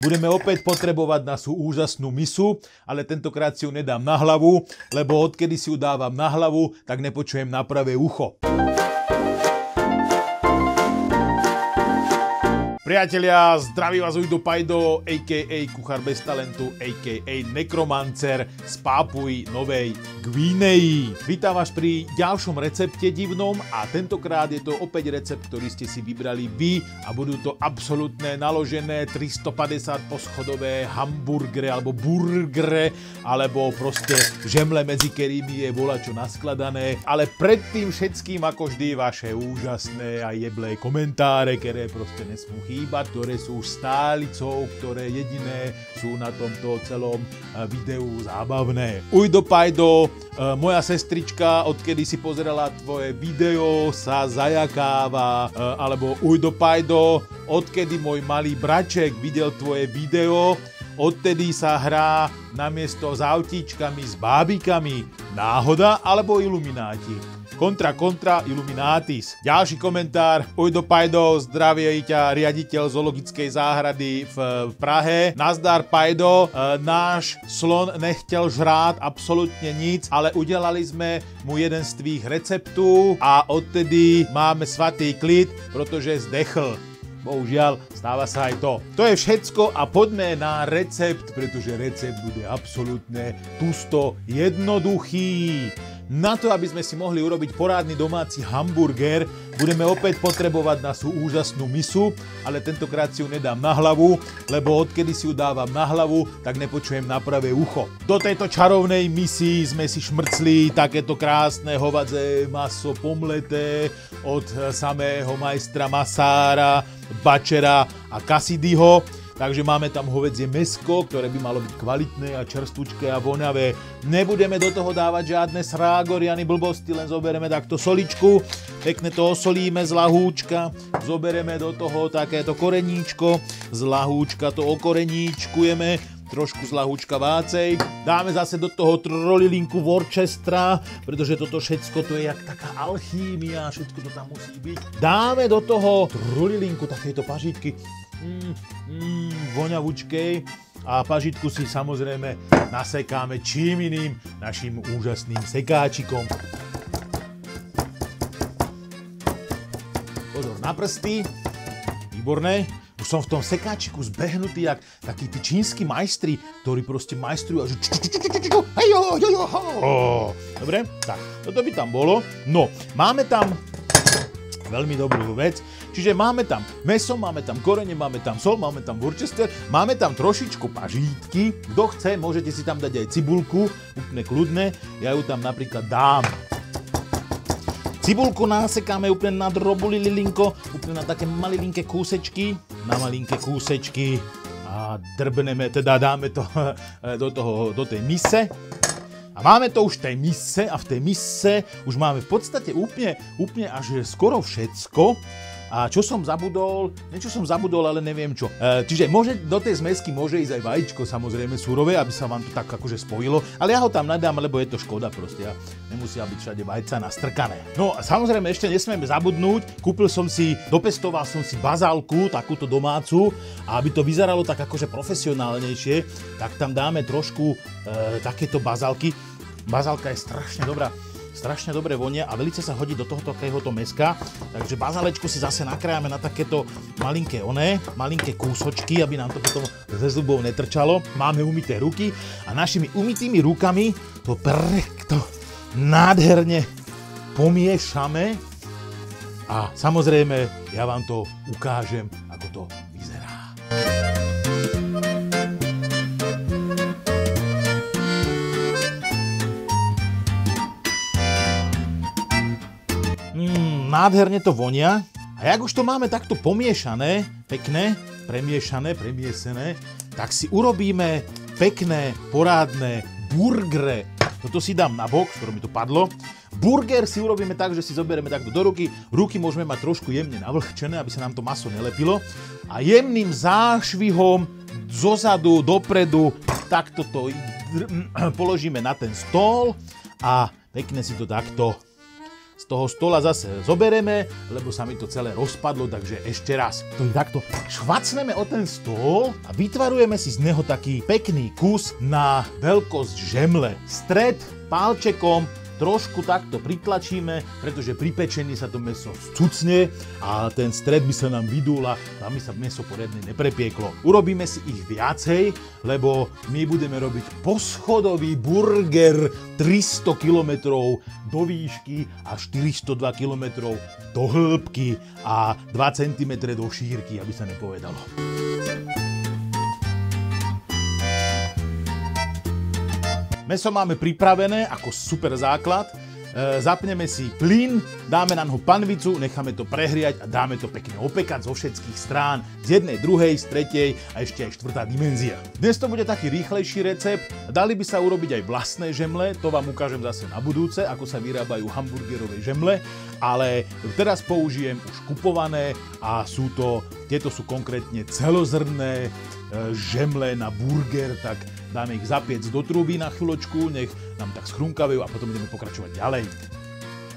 Budeme opäť potrebovať našu úžasnú misu, ale tentokrát si ju nedám na hlavu, lebo odkedy si ju dávam na hlavu, tak nepočujem na pravé ucho. Priatelia, zdraví vás Ujdo Pajdo, a.k.a. Kuchár bez talentu, a.k.a. Nekromancer z Pápuji Novej Guinei. Vítam vás pri ďalšom recepte divnom a tentokrát je to opäť recept, ktorý ste si vybrali vy a budú to absolútne naložené 350 poschodové hamburgery alebo burgere alebo proste žemle, medzi ktorými je volačo naskladané. Ale predtým všetkým ako vždy vaše úžasné a jeblé komentáre, ktoré proste nesmú chýbať, ktoré sú stálicou, ktoré jediné sú na tomto celom videu zábavné. Ujdo Pajdo, moja sestrička, odkedy si pozerala tvoje video, sa zajakáva, alebo Ujdo Pajdo, odkedy môj malý braček videl tvoje video, odtedy sa hrá namiesto s autíčkami s bábikami. Náhoda alebo ilumináti? Kontra Illuminatis. Ďalší komentár. Ujdo Pajdo, zdravie ťa riaditeľ zoologickej záhrady v Prahe. Nazdar Pajdo, náš slon nechtěl žrát absolútne nic, ale udelali sme mu jeden z tvých receptů a odtedy máme svatý klid, protože zdechl. Bohužiaľ, stáva sa aj to. To je všetko a poďme na recept, pretože recept bude absolútne tusto jednoduchý. Na to, aby sme si mohli urobiť porádny domáci hamburger, budeme opäť potrebovať našu úžasnú misu, ale tentokrát si ju nedám na hlavu, lebo odkedy si ju dávam na hlavu, tak nepočujem na pravé ucho. Do tejto čarovnej misy sme si šmrcli takéto krásne hovädzie maso pomleté od samého majstra Masára, Bačera a Cassidyho. Takže máme tam hovädzie mäsko, ktoré by malo byť kvalitné a čerstvučké a voňavé. Nebudeme do toho dávať žiadne srágory ani blbosti, len zoberieme takto soličku, pekne to osolíme z lahúčka, zoberieme do toho takéto koreníčko, z lahúčka to okoreníčkujeme, trošku z lahúčka vácej, dáme zase do toho trolilinku Worcestera, pretože toto všetko to je jak taká alchýmia, všetko to tam musí byť. Dáme do toho trolilinku takejto pažitky, voňavučkej a pažitku si samozrejme nasekáme čím iným, našim úžasným sekáčikom. Pozor na prsty, výborné. Už som v tom sekáčiku zbehnutý jak takí tí čínsky majstri, ktorí proste majstrujú a že dobre, tak, toto by tam bolo. No, máme tam veľmi dobrú vec. Čiže máme tam mäso, máme tam korene, máme tam sol, máme tam Worcester, máme tam trošičku pažítky. Kto chce, môžete si tam dať aj cibulku, úplne kľudne. Ja ju tam napríklad dám. Cibulku nasekáme úplne na drobuli lilinko, úplne na také malilinké kúsečky. Na malinké kúsečky a drbneme, teda dáme to do tej mise. A máme to už v tej mise a v tej mise už máme v podstate úplne až skoro všetko. A čo som zabudol? Niečo som zabudol, ale neviem čo. Čiže do tej zmesky môže ísť aj vajíčko, samozrejme surové, aby sa vám to tak akože spojilo. Ale ja ho tam nadám, lebo je to škoda proste. Nemusia byť všade vajca nastrkané. No a samozrejme ešte nesmieme zabudnúť. Dopestoval som si bazálku, takúto domácu. A aby to vyzeralo tak akože profesionálnejšie, tak tam dáme trošku takéto bazálky. Bazálka je strašne dobre vonia a veľmi sa hodí do tohoto takéhoto mäska. Takže bazálečku si zase nakrájame na takéto malinké kúsočky, aby nám to potom ze zubov netrčalo. Máme umyté ruky a našimi umytými rukami to nádherne pomiešame a samozrejme ja vám to ukážem, ako to vyzerá. Nádherne to vonia. A jak už to máme takto pomiešané, pekné, premiesené, tak si urobíme pekné, porádne burgere. Toto si dám na bok, skoro mi to padlo. Burger si urobíme tak, že si zoberieme takto do ruky. Ruky môžeme mať trošku jemne navlhčené, aby sa nám to maso nelepilo. A jemným zášvihom zozadu, dopredu, takto to položíme na ten stôl a pekne si to takto z toho stola zase zobereme, lebo sa mi to celé rozpadlo, takže ešte raz. To takto švacneme o ten stôl a vytvarujeme si z neho taký pekný kus na veľkosť žemle. Stred pálčekom trošku takto pritlačíme, pretože pri pečení sa to mäso scucne a ten stred by sa nám vydúla, tam by sa mäso poriadne neprepieklo. Urobíme si ich viacej, lebo my budeme robiť poschodový burger 300 km do výšky a 402 km do hĺbky a 2 cm do šírky, aby sa nepovedalo. Mäso máme pripravené ako super základ. Zapneme si plyn, dáme na ňo panvicu, necháme to prehriať a dáme to pekne opekať zo všetkých strán. Z jednej, druhej, z tretej a ešte aj štvrtá dimenzia. Dnes to bude taký rýchlejší recept. Dali by sa urobiť aj vlastné žemle, to vám ukážem zase na budúce, ako sa vyrábajú hamburgerové žemle. Ale teraz použijem už kupované a tieto sú konkrétne celozrnné žemle na burger, tak dáme ich zapiec do trúby na chvíľočku, nech nám tak schrumkajú a potom ideme pokračovať ďalej.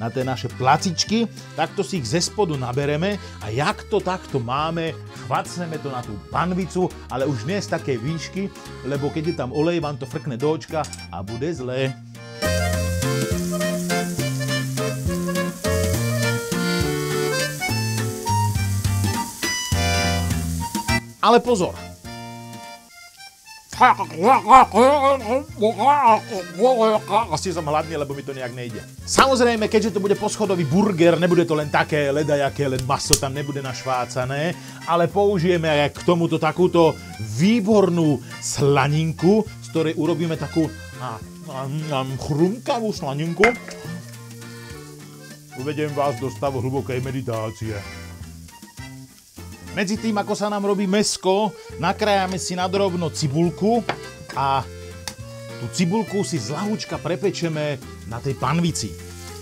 Na tie naše placičky, takto si ich ze spodu nabereme a jak to takto máme, chvacneme to na tú panvicu, ale už nie z takej výšky, lebo keď je tam olej, vám to frkne do očka a bude zlé. Ale pozor! Asi som hladný, lebo mi to nejak nejde. Samozrejme, keďže to bude poschodový burger, nebude to len také ledajaké, len maso tam nebude našvácané, ale použijeme aj k tomuto takúto výbornú slaninku, z ktorej urobíme takú chrumkavú slaninku. Uvediem vás do stavu hlbokej meditácie. Medzi tým, ako sa nám robí mäsko, nakrájame si nadrobno cibulku a tú cibulku si zľahúčka prepečeme na tej panvici.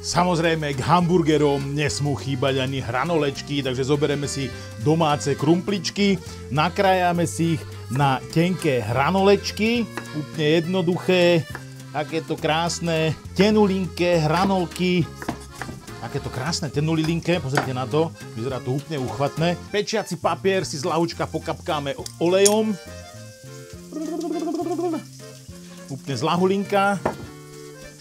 Samozrejme, k hamburgerom nesmú chýbať ani hranolečky, takže zoberieme si domáce krumpličky, nakrájame si ich na tenké hranolečky, úplne jednoduché, takéto krásne tenulinké hranolky. Takéto krásne tenulilinké, pozrite na to, vyzerá to úplne uchvatné. Pečiaci papier si z ľahúčka pokapkáme olejom. Úplne z ľahulinka.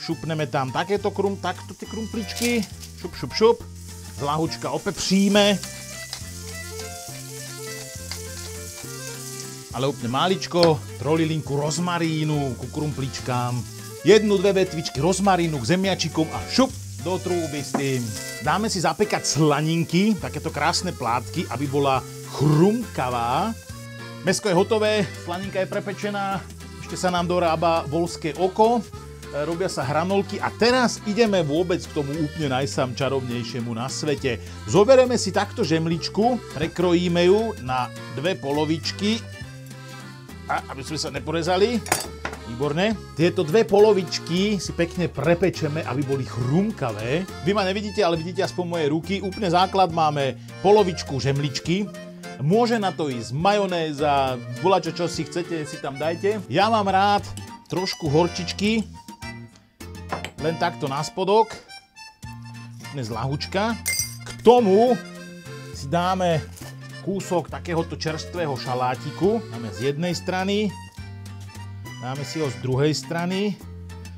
Šupneme tam takto tie krumpličky. Šup. Z ľahúčka opepříme. Ale úplne máličko. Trojlilinku rozmarínu ku krumpličkám. 1-2 vetvičky rozmarínu k zemiačikom a šup do trúby s tým. Dáme si zapekať slaninky, takéto krásne plátky, aby bola chrumkavá. Mäsko je hotové, slaninka je prepečená, ešte sa nám dorába voľské oko, robia sa hranolky a teraz ideme vôbec k tomu úplne najčarovnejšiemu na svete. Zoberieme si takto žemličku, prekrojíme ju na 2 polovičky, aby sme sa neporezali. Výborné. Tieto 2 polovičky si pekne prepečeme, aby boli chrumkavé. Vy ma nevidíte, ale vidíte aspoň moje ruky. Úplne základ máme polovičku žemličky. Môže na to ísť majonéza, voľačo, čo si chcete, si tam dajte. Ja mám rád trošku horčičky, len takto na spodok. Úplne z ľahúčka. K tomu si dáme kúsok takéhoto čerstvého šalátiku. Dáme z jednej strany. Dáme si ho z druhej strany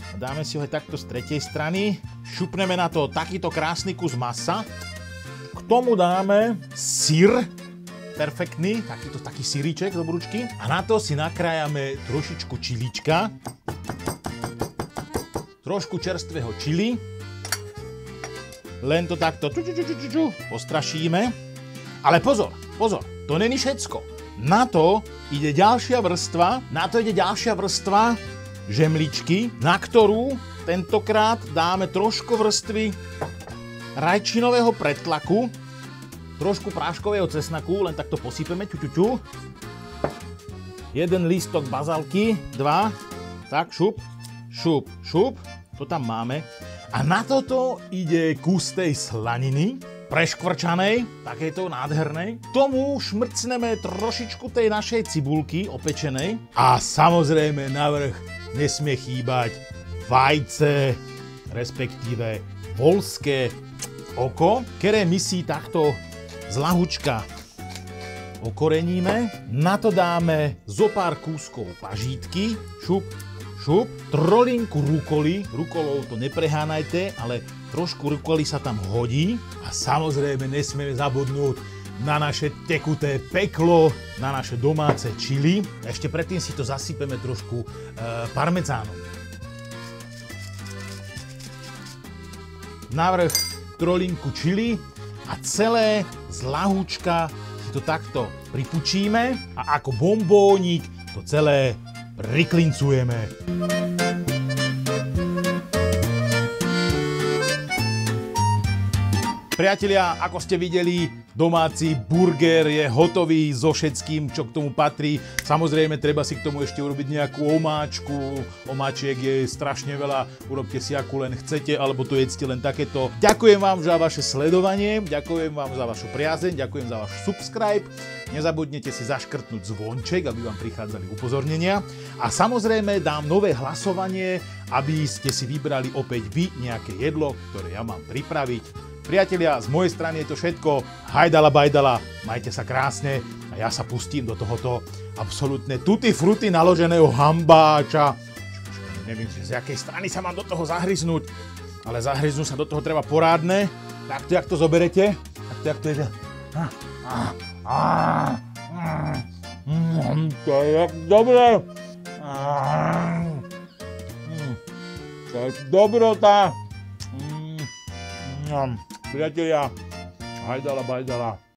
a dáme si ho aj takto z tretej strany. Šupneme na to takýto krásny kus masa. K tomu dáme syr, perfektný, taký syríček do brúčky. A na to si nakrájame trošičku čilička. Trošku čerstvého čili. Len to takto postrašíme. Ale pozor, to není všetko. Na to ide ďalšia vrstva žemličky, na ktorú tentokrát dáme trošku vrstvy rajčinového pretlaku, trošku práškového cesnaku, len takto posypeme, jeden lístok bazalky, 2, tak šup, to tam máme. A na toto ide kus tej slaniny, preškvrčanej, takejto nádhernej. Tomu šmrcneme trošičku tej našej cibulky opečenej. A samozrejme navrch nesmie chýbať vajce, respektíve voľské oko, ktoré my si takto z lahučka okoreníme. Na to dáme zo pár kúskov pažítky, šup, šup, trolinku rukoly, rukolou to neprehánajte, ale trošku rukoly sa tam hodí a samozrejme nesmieme zabudnúť na naše tekuté peklo, na naše domáce čili. Ešte predtým si to zasypeme trošku parmezánom. Navrch trolinku čili a celé z lahúčka si to takto pripučíme a ako bombónik to celé priklincujeme. Priatelia, ako ste videli, domáci burger je hotový so všetkým, čo k tomu patrí. Samozrejme, treba si k tomu ešte urobiť nejakú omáčku. Omáčiek je strašne veľa, urobte si akú len chcete, alebo to jedzte len takéto. Ďakujem vám za vaše sledovanie, ďakujem vám za vašu priazeň, ďakujem za váš subscribe. Nezabudnite si zaškrtnúť zvonček, aby vám prichádzali upozornenia. A samozrejme dám nové hlasovanie, aby ste si vybrali opäť vy nejaké jedlo, ktoré ja mám pripraviť. Priatelia, z mojej strany je to všetko. Hajdala bajdala, majte sa krásne a ja sa pustím do tohoto absolútne tutti frutti naloženého hambáča. Neviem, z jakej strany sa mám do toho zahryznúť, ale zahryznúť sa do toho treba porádne. Takto, jak to zoberete, takto, jak to je. To je jak dobré. To je dobrota. Priatelia, hajdala bajdala.